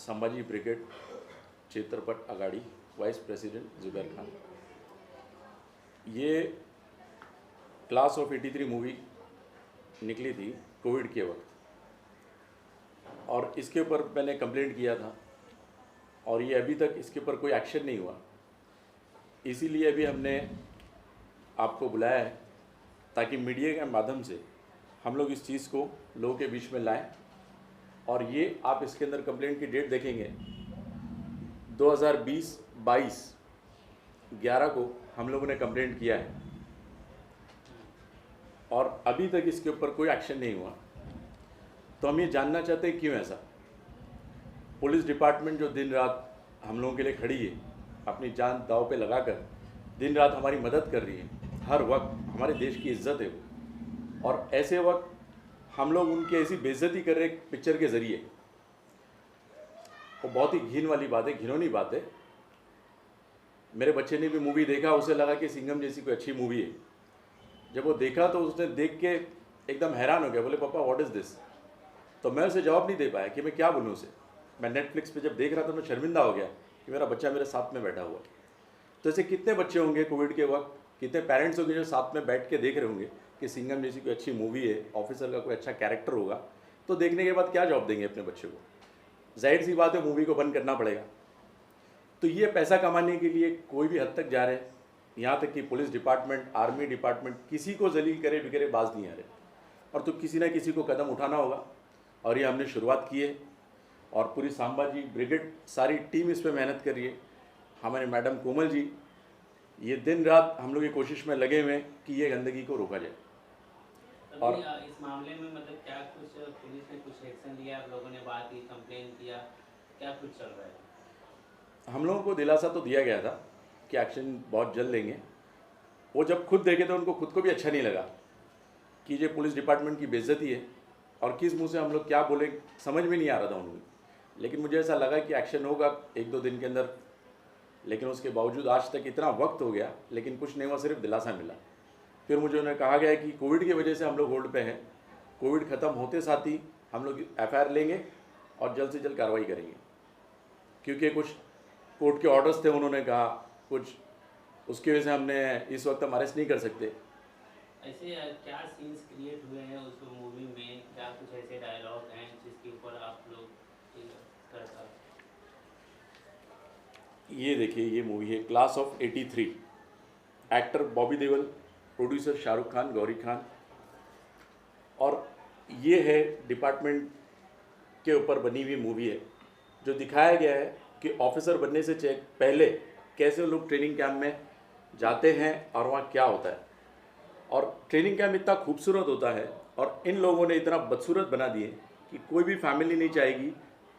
Sambhaji brigade चित्रपट Aghadi vice president Zubair Khan. ये class of 83 movie निकली थी कोविड के वक्त, और इसके ऊपर मैंने कंप्लेंट किया था और ये अभी तक इसके ऊपर कोई एक्शन नहीं हुआ। इसीलिए अभी हमने आपको बुलाया है ताकि मीडिया के माध्यम से हम लोग इस चीज़ को लोगों के बीच में लाएं। और ये आप इसके अंदर कंप्लेंट की डेट देखेंगे 2020-22 11 को हम लोगों ने कंप्लेंट किया है और अभी तक इसके ऊपर कोई एक्शन नहीं हुआ। तो हम ये जानना चाहते हैं क्यों ऐसा। पुलिस डिपार्टमेंट जो दिन रात हम लोगों के लिए खड़ी है, अपनी जान दांव पे लगाकर दिन रात हमारी मदद कर रही है, हर वक्त हमारे देश की इज्जत है वो, और ऐसे वक्त हम लोग उनकी ऐसी बेइज्जती कर रहे पिक्चर के ज़रिए, वो बहुत ही घिन वाली बात है, घिनौनी बात है। मेरे बच्चे ने भी मूवी देखा, उसे लगा कि सिंघम जैसी कोई अच्छी मूवी है। जब वो देखा तो उसने देख के एकदम हैरान हो गया, बोले पापा व्हाट इज़ दिस। तो मैं उसे जवाब नहीं दे पाया कि मैं क्या बोलूँ उसे। मैं नेटफ्लिक्स पे जब देख रहा था मैं शर्मिंदा हो गया कि मेरा बच्चा मेरे साथ में बैठा हुआ। तो ऐसे कितने बच्चे होंगे कोविड के वक्त, कितने पेरेंट्स होंगे जो साथ में बैठ के देख रहे होंगे कि सिंघम जैसी कोई अच्छी मूवी है, ऑफिसर का कोई अच्छा कैरेक्टर होगा, तो देखने के बाद क्या जवाब देंगे अपने बच्चे को। जाहिर सी बात है मूवी को बंद करना पड़ेगा। तो ये पैसा कमाने के लिए कोई भी हद तक जा रहे हैं, यहाँ तक कि पुलिस डिपार्टमेंट, आर्मी डिपार्टमेंट किसी को जलील करे बिगड़े बाज नहीं आ रहे। और तो किसी ना किसी को कदम उठाना होगा और ये हमने शुरुआत की है और पूरी संभाजी ब्रिगेड सारी टीम इस पर मेहनत कर रही है। हमारे मैडम कोमल जी ये दिन रात हम लोग ये कोशिश में लगे हुए हैं कि ये गंदगी को रोका जाए। और इस मामले में मतलब क्या कुछ पुलिस ने कुछ एक्शन लिया, आप लोगों ने बात की, कंप्लेन किया, क्या कुछ चल रहा है? हम लोगों को दिलासा तो दिया गया था कि एक्शन बहुत जल्द लेंगे। वो जब खुद देखे तो उनको खुद को भी अच्छा नहीं लगा कि ये पुलिस डिपार्टमेंट की बेइज्जती है और किस मुंह से हम लोग क्या बोले समझ में नहीं आ रहा था उनको। लेकिन मुझे ऐसा लगा कि एक्शन होगा 1-2 दिन के अंदर, लेकिन उसके बावजूद आज तक इतना वक्त हो गया लेकिन कुछ नहीं हुआ, सिर्फ दिलासा मिला। फिर मुझे उन्हें कहा गया कि कोविड की वजह से हम लोग होल्ड पे हैं, कोविड ख़त्म होते साथ ही हम लोग FIR लेंगे और जल्द से जल्द कार्रवाई करेंगे, क्योंकि कुछ कोर्ट के ऑर्डर्स थे उन्होंने कहा कुछ, उसकी वजह से हमने इस वक्त हम अरेस्ट नहीं कर सकते। ऐसे क्या सीन्स क्रिएट हुए हैं उस मूवी में, क्या कुछ ऐसे डायलॉग हैं जिसके ऊपर आप लोग करता? ये देखिए, ये मूवी है class of 83। Actor Bobby Deol, producer Shahrukh Khan, Gauri Khan, और ये है डिपार्टमेंट के ऊपर बनी हुई मूवी है जो दिखाया गया है कि ऑफिसर बनने से पहले कैसे लोग ट्रेनिंग कैंप में जाते हैं और वहाँ क्या होता है। और ट्रेनिंग कैंप इतना खूबसूरत होता है और इन लोगों ने इतना बदसूरत बना दिए कि कोई भी फैमिली नहीं चाहेगी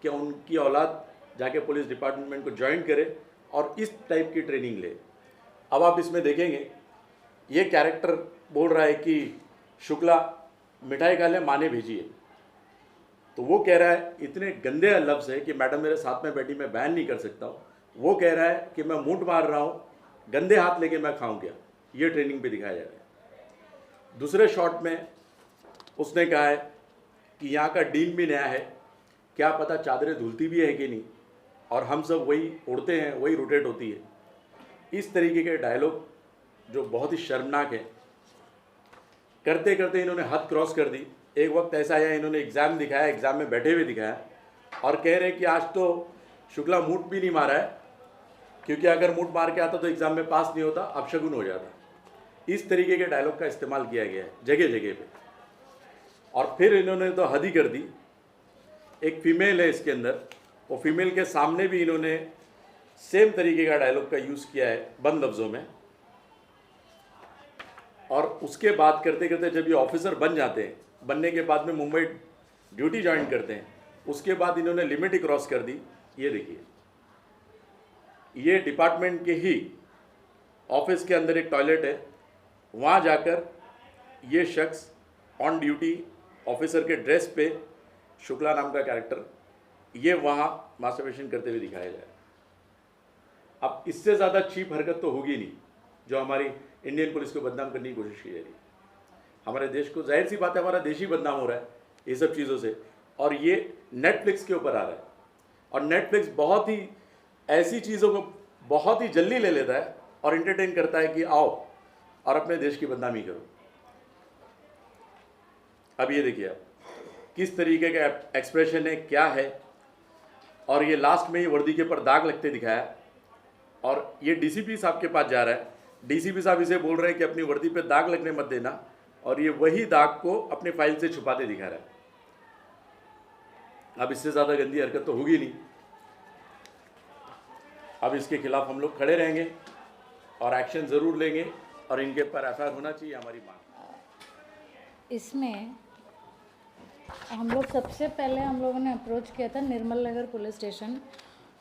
कि उनकी औलाद जाके पुलिस डिपार्टमेंट को ज्वाइन करे और इस टाइप की ट्रेनिंग ले। अब आप इसमें देखेंगे ये कैरेक्टर बोल रहा है कि शुक्ला मिठाई खा ले, माँ ने भेजी है। तो वो कह रहा है इतने गंदे लफ्ज़ है कि मैडम मेरे साथ में बैठी मैं बयान नहीं कर सकता हूँ। वो कह रहा है कि मैं मूंठ मार रहा हूँ, गंदे हाथ लेके मैं खाऊँ क्या। ये ट्रेनिंग पे दिखाया जा रहा है। दूसरे शॉट में उसने कहा है कि यहाँ का डीन भी नया है, क्या पता चादरें धुलती भी है कि नहीं, और हम सब वही उड़ते हैं, वही रोटेट होती है। इस तरीके के डायलॉग जो बहुत ही शर्मनाक है, करते करते इन्होंने हद क्रॉस कर दी। एक वक्त ऐसा आया इन्होंने एग्ज़ाम दिखाया, एग्ज़ाम में बैठे हुए दिखाया और कह रहे हैं कि आज तो शुक्ला मूठ भी नहीं मारा है, क्योंकि अगर मूठ मार के आता तो एग्ज़ाम में पास नहीं होता, अपशगुन हो जाता। इस तरीके के डायलॉग का इस्तेमाल किया गया है जगह जगह पे। और फिर इन्होंने तो हद ही कर दी। एक फीमेल है इसके अंदर, वो फीमेल के सामने भी इन्होंने सेम तरीके का डायलॉग का यूज़ किया है बंद लफ्ज़ों में। और उसके बाद करते करते जब ये ऑफिसर बन जाते हैं, बनने के बाद में मुंबई ड्यूटी ज्वाइन करते हैं, उसके बाद इन्होंने लिमिट ही क्रॉस कर दी। ये देखिए, ये डिपार्टमेंट के ही ऑफिस के अंदर एक टॉयलेट है, वहाँ जाकर ये शख्स ऑन ड्यूटी ऑफिसर के ड्रेस पे, शुक्ला नाम का कैरेक्टर, ये वहाँ मास्टरबेशन करते हुए दिखाया जाए। अब इससे ज़्यादा चीप हरकत तो होगी नहीं जो हमारी इंडियन पुलिस को बदनाम करने की कोशिश की जा रही है। हमारे देश को, जाहिर सी बात है हमारा देश ही बदनाम हो रहा है ये सब चीज़ों से, और ये नेटफ्लिक्स के ऊपर आ रहा है। और नेटफ्लिक्स बहुत ही ऐसी चीज़ों को बहुत ही जल्दी ले लेता है और इंटरटेन करता है कि आओ और अपने देश की बदनामी करो। अब ये देखिए आप किस तरीके का एक्सप्रेशन है, क्या है, और ये लास्ट में ये वर्दी के ऊपर दाग लगते दिखाया और ये डीसीपी साहब के पास जा रहा है। डीसीपी साहब इसे बोल रहे हैं कि अपनी वर्दी पे दाग लगने मत देना, और ये वही दाग को अपने फाइल से छुपाते दिखा रहा है। अब इससे ज़्यादा गंदी हरकत तो होगी नहीं। अब इसके खिलाफ हम लोग खड़े रहेंगे और एक्शन ज़रूर लेंगे और इनके ऊपर एफआईआर होना चाहिए, हमारी मांग। इसमें हम लोग सबसे पहले हम लोगों ने अप्रोच किया था निर्मल नगर पुलिस स्टेशन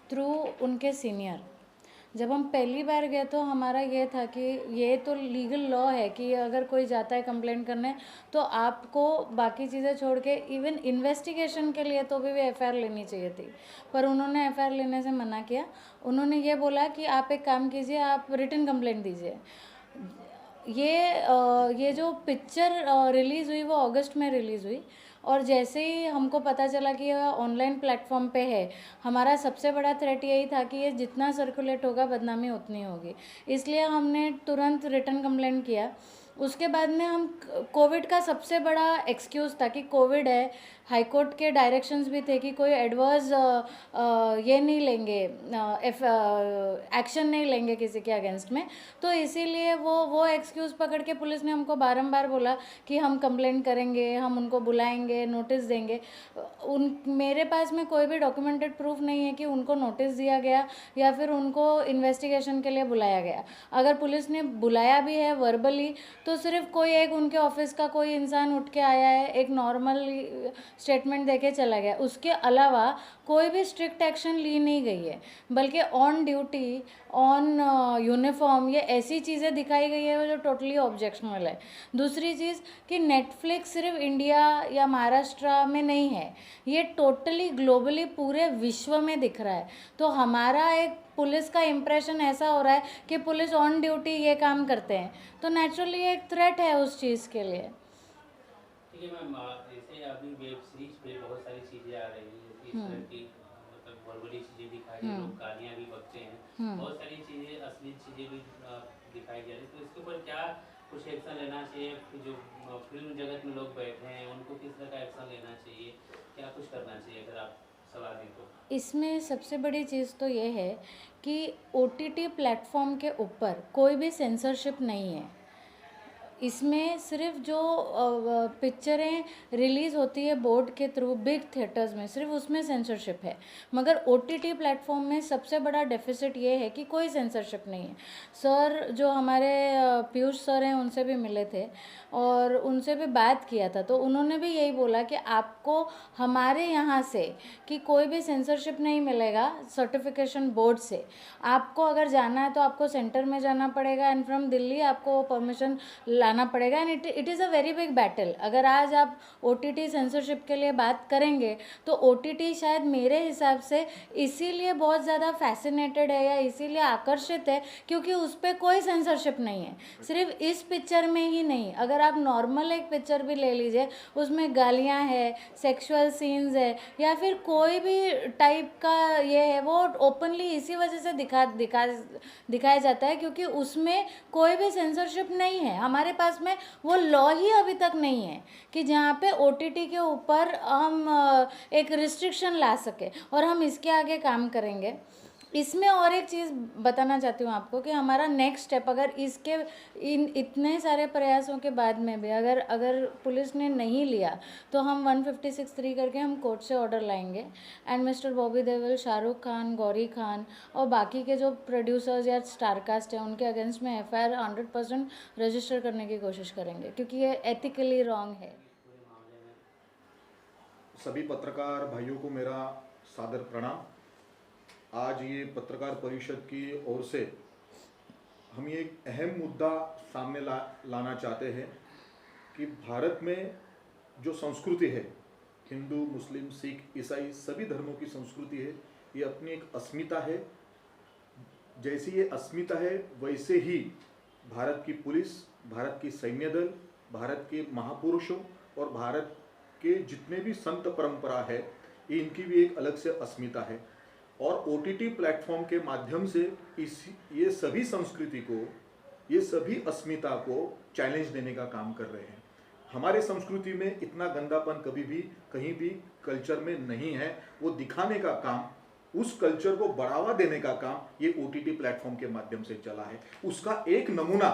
थ्रू उनके सीनियर। जब हम पहली बार गए तो हमारा ये था कि ये तो लीगल लॉ है कि अगर कोई जाता है कंप्लेंट करने तो आपको बाकी चीज़ें छोड़ के इवन इन्वेस्टिगेशन के लिए तो भी एफआईआर लेनी चाहिए थी, पर उन्होंने एफआईआर लेने से मना किया। उन्होंने ये बोला कि आप एक काम कीजिए, आप रिटन कंप्लेंट दीजिए। ये जो पिक्चर रिलीज़ हुई वो अगस्त में रिलीज़ हुई, और जैसे ही हमको पता चला कि यह ऑनलाइन प्लेटफॉर्म पे है, हमारा सबसे बड़ा थ्रेट यही था कि ये जितना सर्कुलेट होगा बदनामी उतनी होगी, इसलिए हमने तुरंत रिटर्न कंप्लेंट किया। उसके बाद में हम कोविड का सबसे बड़ा एक्सक्यूज़ था कि कोविड है, हाई कोर्ट के डायरेक्शंस भी थे कि कोई एडवर्स ये नहीं लेंगे, एक्शन नहीं लेंगे किसी के अगेंस्ट में, तो इसीलिए वो एक्सक्यूज़ पकड़ के पुलिस ने हमको बारंबार बोला कि हम कंप्लेंट करेंगे, हम उनको बुलाएंगे, नोटिस देंगे। मेरे पास में कोई भी डॉक्यूमेंटेड प्रूफ नहीं है कि उनको नोटिस दिया गया या फिर उनको इन्वेस्टिगेशन के लिए बुलाया गया। अगर पुलिस ने बुलाया भी है वर्बली तो सिर्फ कोई एक उनके ऑफिस का कोई इंसान उठ के आया है, एक नॉर्मल स्टेटमेंट देके चला गया, उसके अलावा कोई भी स्ट्रिक्ट एक्शन ली नहीं गई है, बल्कि ऑन ड्यूटी, ऑन यूनिफॉर्म, ये ऐसी चीज़ें दिखाई गई है जो टोटली ऑब्जेक्शनल है। दूसरी चीज़ कि नेटफ्लिक्स सिर्फ इंडिया या महाराष्ट्र में नहीं है, ये टोटली ग्लोबली पूरे विश्व में दिख रहा है। तो हमारा एक पुलिस का इम्प्रेशन ऐसा हो रहा है कि पुलिस ऑन ड्यूटी ये काम करते हैं, तो नेचुरली एक थ्रेट है उस चीज़ के लिए। ठीक है मैम, जैसे अभी वेब सीरीज पे बहुत सारी चीज़ें आ रही हैं, जैसे इस तरह की मतलब वर्बली चीज़ें दिखाई जा रही, लोग गालियाँ भी बकते हैं, बहुत सारी चीज़ें असली चीज़ें भी दिखाई जा रही, तो इसके ऊपर क्या कुछ एक्शन लेना चाहिए? जो फिल्म जगत में लोग बैठे हैं उनको किस तरह का एक्शन लेना चाहिए, क्या कुछ करना चाहिए, अगर आप सलाह दें तो? इसमें सबसे बड़ी चीज़ तो ये है कि OTT प्लेटफॉर्म के ऊपर कोई भी सेंसरशिप नहीं है। इसमें सिर्फ जो पिक्चरें रिलीज़ होती है बोर्ड के थ्रू बिग थिएटर्स में, सिर्फ उसमें सेंसरशिप है, मगर OTT प्लेटफॉर्म में सबसे बड़ा डेफिसिट ये है कि कोई सेंसरशिप नहीं है। सर जो हमारे पीयूष सर हैं उनसे भी मिले थे और उनसे भी बात किया था, तो उन्होंने भी यही बोला कि आपको हमारे यहाँ से कि कोई भी सेंसरशिप नहीं मिलेगा सर्टिफिकेशन बोर्ड से। आपको अगर जाना है तो आपको सेंटर में जाना पड़ेगा एंड फ्रॉम दिल्ली आपको परमिशन लाना पड़ेगा, and it is a very big battle. अगर आज आप OTT सेंसरशिप के लिए बात करेंगे तो OTT शायद मेरे हिसाब से इसीलिए बहुत ज़्यादा फैसिनेटेड है या इसीलिए आकर्षित है क्योंकि उस पर कोई सेंसरशिप नहीं है। सिर्फ इस पिक्चर में ही नहीं, अगर आप नॉर्मल एक पिक्चर भी ले लीजिए उसमें गालियाँ है, सेक्सुअल सीन्स है या फिर कोई भी टाइप का ये है, वो ओपनली इसी वजह से दिखाया जाता है क्योंकि उसमें कोई भी सेंसरशिप नहीं है। हमारे पास में वो लॉ ही अभी तक नहीं है कि जहाँ पे OTT के ऊपर हम एक रिस्ट्रिक्शन ला सके, और हम इसके आगे काम करेंगे। इसमें और एक चीज़ बताना चाहती हूँ आपको कि हमारा नेक्स्ट स्टेप, अगर इसके इतने सारे प्रयासों के बाद में भी अगर पुलिस ने नहीं लिया तो हम 156(3) करके हम कोर्ट से ऑर्डर लाएंगे एंड मिस्टर बॉबी देओल, शाहरुख खान, गौरी खान और बाकी के जो प्रोड्यूसर्स या स्टारकास्ट हैं उनके अगेंस्ट में FIR 100% रजिस्टर करने की कोशिश करेंगे क्योंकि ये एथिकली रॉन्ग है। सभी पत्रकार भाइयों को मेरा सादर प्रणाम। आज ये पत्रकार परिषद की ओर से हम ये एक अहम मुद्दा सामने लाना चाहते हैं कि भारत में जो संस्कृति है, हिंदू, मुस्लिम, सिख, ईसाई सभी धर्मों की संस्कृति है, ये अपनी एक अस्मिता है। जैसी ये अस्मिता है वैसे ही भारत की पुलिस, भारत की सैन्य दल, भारत के महापुरुषों और भारत के जितने भी संत परंपरा है, इनकी भी एक अलग से अस्मिता है। और OTT प्लेटफॉर्म के माध्यम से ये सभी संस्कृति को, ये सभी अस्मिता को चैलेंज देने का काम कर रहे हैं। हमारे संस्कृति में इतना गंदापन कभी भी कहीं भी कल्चर में नहीं है, वो दिखाने का काम, उस कल्चर को बढ़ावा देने का काम ये OTT प्लेटफॉर्म के माध्यम से चला है। उसका एक नमूना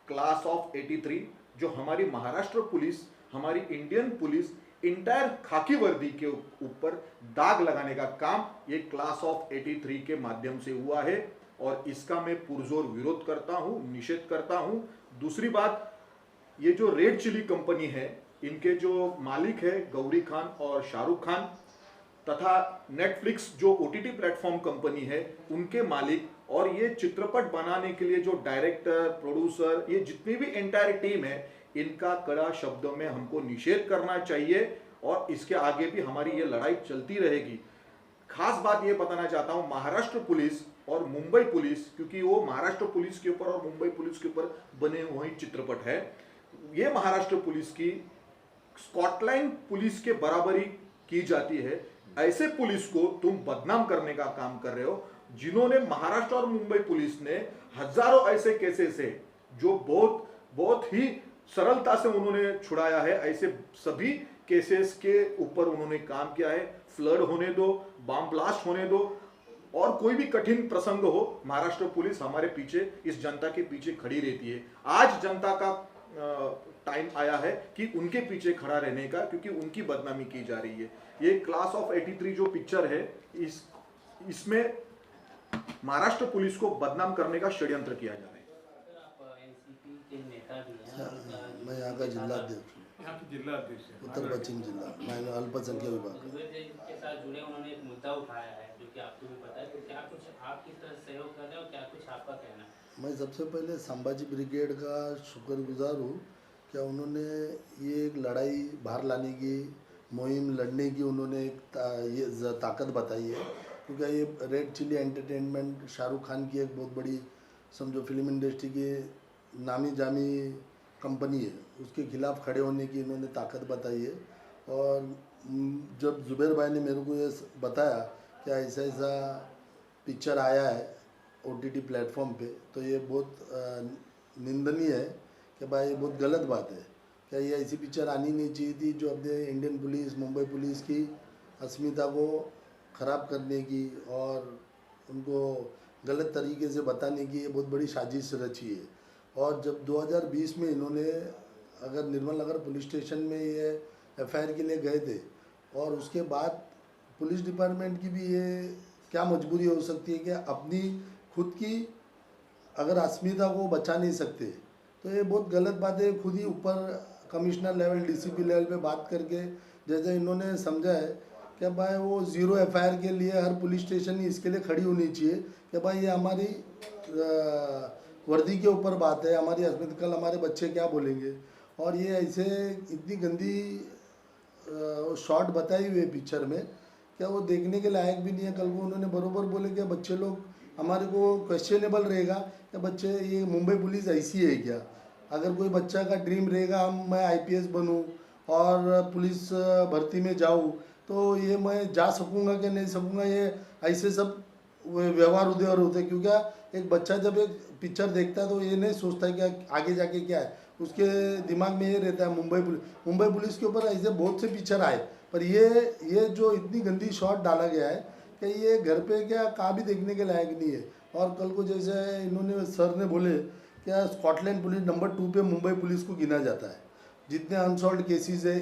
क्लास ऑफ 83, जो हमारी महाराष्ट्र पुलिस, हमारी इंडियन पुलिस इंटायर खाकी वर्दी के ऊपर दाग लगाने का काम ये क्लास ऑफ 83 के माध्यम से हुआ है और इसका मैं पुरजोर विरोध करता हूं, निषेध करता हूं। दूसरी बात, ये जो रेड चिली कंपनी है, इनके जो मालिक है गौरी खान और शाहरुख खान, तथा नेटफ्लिक्स जो OTT प्लेटफॉर्म कंपनी है उनके मालिक, और ये चित्रपट बनाने के लिए जो डायरेक्टर, प्रोड्यूसर, ये जितनी भी एंटायर टीम है, इनका कड़ा शब्दों में हमको निषेध करना चाहिए और इसके आगे भी हमारी ये लड़ाई चलती रहेगी। खास बात ये बताना चाहता हूँ, महाराष्ट्र पुलिस और मुंबई पुलिस, क्योंकि वो महाराष्ट्र पुलिस के ऊपर और मुंबई पुलिस के ऊपर बने हुए चित्रपट है, ये महाराष्ट्र पुलिस की स्कॉटलैंड पुलिस के बराबरी की जाती है। ऐसे पुलिस को तुम बदनाम करने का काम कर रहे हो, जिन्होंने महाराष्ट्र और मुंबई पुलिस ने हजारों ऐसे केसेस है जो बहुत ही सरलता से उन्होंने छुड़ाया है। ऐसे सभी केसेस के ऊपर उन्होंने काम किया है। फ्लड होने दो, बम ब्लास्ट होने दो, और कोई भी कठिन प्रसंग हो, महाराष्ट्र पुलिस हमारे पीछे, इस जनता के पीछे खड़ी रहती है। आज जनता का टाइम आया है कि उनके पीछे खड़ा रहने का, क्योंकि उनकी बदनामी की जा रही है। ये क्लास ऑफ 83 जो पिक्चर है, इसमें महाराष्ट्र पुलिस को बदनाम करने का षड्यंत्र किया जा रहा है। सर, आप एनसीपी के नेता भी हैं। मैं यहाँ का जिलाध्यक्ष हूँ, यहाँ के जिलाध्यक्ष हैं। उत्तर पश्चिम जिला, मैं अल्पसंख्यक विभाग। जुबेर जी के साथ जुड़े उन्होंने एक मुद्दा उठाया है जो कि आपको भी पता है, तो क्या कुछ आप किस तरह सहयोग कर रहे हैं और क्या कुछ आपका कहना है? मैं सबसे पहले संभाजी ब्रिगेड का शुक्रगुजार हूँ, क्या उन्होंने ये एक लड़ाई बाहर लाने की मुहिम लड़ने की उन्होंने ये ताकत बताई है, क्योंकि ये Red Chilli Entertainment Shahrukh Khan की एक बहुत बड़ी, समझो फिल्म इंडस्ट्री की नामी जामी कंपनी है, उसके खिलाफ खड़े होने की इन्होंने ताकत बताई है। और जब जुबेर भाई ने मेरे को ये बताया कि ऐसा ऐसा पिक्चर आया है OTT प्लेटफॉर्म पे, तो ये बहुत निंदनीय है कि भाई ये बहुत गलत बात है। क्या ये ऐसी पिक्चर आनी नहीं चाहिए थी जो अपने इंडियन पुलिस, मुंबई पुलिस की अस्मिता को ख़राब करने की और उनको गलत तरीके से बताने की ये बहुत बड़ी साजिश रची है। और जब 2020 में इन्होंने अगर निर्मल नगर पुलिस स्टेशन में ये FIR के लिए गए थे, और उसके बाद पुलिस डिपार्टमेंट की भी ये क्या मजबूरी हो सकती है कि अपनी खुद की अगर अस्मिता को बचा नहीं सकते, तो ये बहुत गलत बात है। खुद ही ऊपर कमिश्नर लेवल, DCP लेवल पे बात करके, जैसे इन्होंने समझा है कि भाई वो 0 FIR के लिए हर पुलिस स्टेशन ही इसके लिए खड़ी होनी चाहिए कि भाई ये हमारी वर्दी के ऊपर बात है, हमारी अस्मिता, कल हमारे बच्चे क्या बोलेंगे। और ये ऐसे इतनी गंदी शॉट बताई हुई है पिक्चर में, क्या वो देखने के लायक भी नहीं है। कल को उन्होंने बरोबर बोले कि बच्चे लोग हमारे को क्वेश्चनेबल रहेगा कि बच्चे ये मुंबई पुलिस ऐसी है क्या। अगर कोई बच्चा का ड्रीम रहेगा मैं IPS बनूं और पुलिस भर्ती में जाऊं, तो ये मैं जा सकूंगा कि नहीं सकूंगा, ये ऐसे सब व्यवहार उधर होते। क्योंकि एक बच्चा जब एक पिक्चर देखता है तो ये नहीं सोचता है कि आगे जाके क्या है, उसके दिमाग में ये रहता है मुंबई पुलिस के ऊपर ऐसे बहुत से पिक्चर आए, पर ये जो इतनी गंदी शॉट डाला गया है कि ये घर पे क्या कहाँ भी देखने के लायक नहीं है। और कल को जैसे इन्होंने सर ने बोले क्या स्कॉटलैंड पुलिस नंबर 2 पे मुंबई पुलिस को गिना जाता है, जितने अनसॉल्व केसेस है,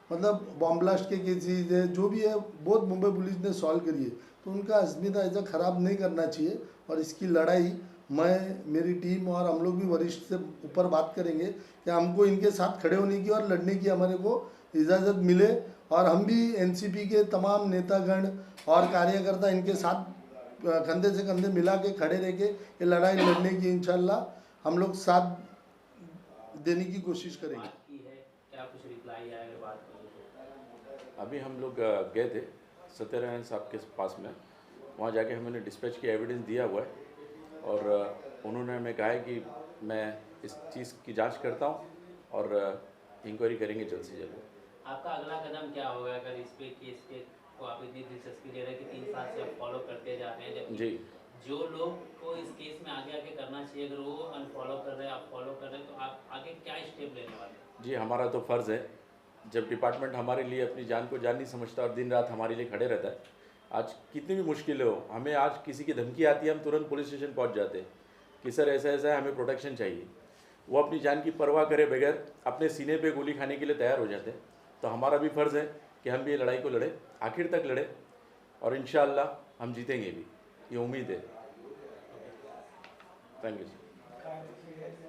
मतलब बॉम्ब ब्लास्ट के केसेस है, जो भी है बहुत मुंबई पुलिस ने सॉल्व करी है। तो उनका अस्मिता ऐसा ख़राब नहीं करना चाहिए। और इसकी लड़ाई मैं, मेरी टीम और हम लोग भी वरिष्ठ से ऊपर बात करेंगे कि हमको इनके साथ खड़े होने की और लड़ने की हमारे को इजाज़त मिले। और हम भी NCP के तमाम नेतागण और कार्यकर्ता इनके साथ कंधे से कंधे मिला के खड़े रह के ये लड़ाई लड़ने की इंशाल्लाह हम लोग साथ देने की कोशिश करेंगे। बात की है, क्या कुछ रिप्लाई आया अगर बात करें तो? अभी हम लोग गए थे सत्यनारायण साहब के पास में, वहाँ जाके हमने डिस्पैच की एविडेंस दिया हुआ है और उन्होंने हमें कहा है कि मैं इस चीज़ की जांच करता हूँ और इंक्वायरी करेंगे जल्द से जल्द। आपका अगला कदम क्या होगा अगर इस पे केस के को आप इतनी दिलचस्पी ले रहे हैं कि 3 साल से आप फॉलो करते जा रहे हैं, जबकि जी जो लोग को इस केस में आगे आगे करना चाहिए, अगर वो अनफॉलो कर रहे हैं, आप फॉलो कर रहे हैं, तो आप आगे क्या स्टेप लेने वाले हैं? जी, हमारा तो फ़र्ज़ है, जब डिपार्टमेंट हमारे लिए अपनी जान को जान नहीं समझता और दिन रात हमारे लिए खड़े रहता है, आज कितनी भी मुश्किलें हो, हमें आज किसी की धमकी आती है, हम तुरंत पुलिस स्टेशन पहुंच जाते हैं कि सर ऐसा ऐसा है, हमें प्रोटेक्शन चाहिए। वो अपनी जान की परवाह करे बगैर अपने सीने पे गोली खाने के लिए तैयार हो जाते हैं। तो हमारा भी फ़र्ज़ है कि हम भी ये लड़ाई को लड़े, आखिर तक लड़े, और इंशाअल्लाह हम जीतेंगे भी, ये उम्मीद है। Thank you sir.